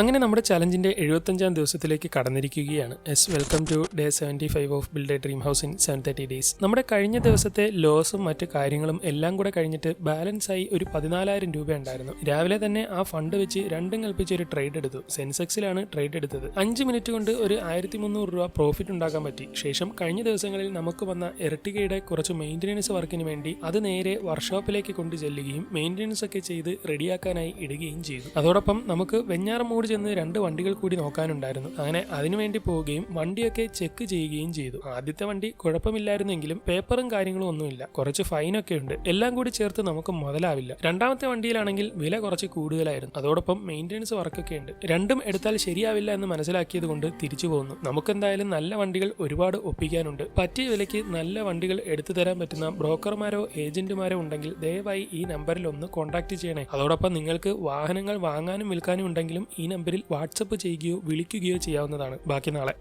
അങ്ങനെ നമ്മുടെ ചലഞ്ചിന്റെ 75-ാം ദിവസത്തിലേക്ക് കടന്നിരിക്കുകയാണ്. Welcome to day 75 of build a dream house in 730 days. നമ്മുടെ കഴിഞ്ഞ ദിവസത്തെ ലോസും മറ്റു കാര്യങ്ങളും എല്ലാം കൂടെ കഴിഞ്ഞിട്ട് ബാലൻസ് ആയി ഒരു 14,000 രൂപ ഉണ്ടായിരുന്നു. രാവിലെ തന്നെ ആ ഫണ്ട് വെച്ച് രണ്ടും കൽപ്പിച്ച് ഒരു ട്രേഡ് എടുത്തു. സെൻസെക്സിലാണ് ട്രേഡ് എടുത്തത്. 5 മിനിറ്റ് കൊണ്ട് ഒരു 1,300 രൂപ പ്രോഫിറ്റ് ഉണ്ടാക്കാൻ പറ്റി. ശേഷം കഴിഞ്ഞ ദിവസങ്ങളിൽ നമുക്ക് വന്ന എർട്ടിഗയുടെ കുറച്ച് മെയിൻ്റനൻസ് വർക്കിന് വേണ്ടി അത് നേരെ വർക്ക്ഷോപ്പിലേക്ക് കൊണ്ടു ചെല്ലുകയും മെയിൻ്റനൻസ് ഒക്കെ ചെയ്ത് റെഡിയാക്കാനായി ഇടുകയും ചെയ്തു. അതോടൊപ്പം നമുക്ക് വെഞ്ഞാറമൂട് ചെന്ന് 2 വണ്ടികൾ കൂടി നോക്കാനുണ്ടായിരുന്നു. അങ്ങനെ അതിനുവേണ്ടി പോവുകയും വണ്ടിയൊക്കെ ചെക്ക് ചെയ്യുകയും ചെയ്തു. ആദ്യത്തെ വണ്ടി കുഴപ്പമില്ലായിരുന്നെങ്കിലും പേപ്പറും കാര്യങ്ങളും ഒന്നുമില്ല, കുറച്ച് ഫൈനൊക്കെ ഉണ്ട്. എല്ലാം കൂടി ചേർത്ത് നമുക്ക് മുതലാവില്ല. രണ്ടാമത്തെ വണ്ടിയിലാണെങ്കിൽ വില കുറച്ച് കൂടുതലായിരുന്നു. അതോടൊപ്പം മെയിൻ്റനൻസ് വർക്കൊക്കെ ഉണ്ട്. രണ്ടും എടുത്താൽ ശരിയാവില്ല എന്ന് മനസ്സിലാക്കിയത് കൊണ്ട് തിരിച്ചു പോകുന്നു. നമുക്കെന്തായാലും നല്ല വണ്ടികൾ ഒരുപാട് ഒപ്പിക്കാനുണ്ട്. പറ്റിയ വിലയ്ക്ക് നല്ല വണ്ടികൾ എടുത്തു തരാൻ പറ്റുന്ന ബ്രോക്കർമാരോ ഏജന്റുമാരോ ഉണ്ടെങ്കിൽ ദയവായി ഈ നമ്പറിൽ ഒന്ന് കോൺടാക്ട് ചെയ്യണേ. അതോടൊപ്പം നിങ്ങൾക്ക് വാഹനങ്ങൾ വാങ്ങാനും വിൽക്കാനും ഉണ്ടെങ്കിലും ഈ നമ്പറിൽ വാട്സപ്പ് ചെയ്യുകയോ വിളിക്കുകയോ ചെയ്യാവുന്നതാണ്. ബാക്കി നാളെ.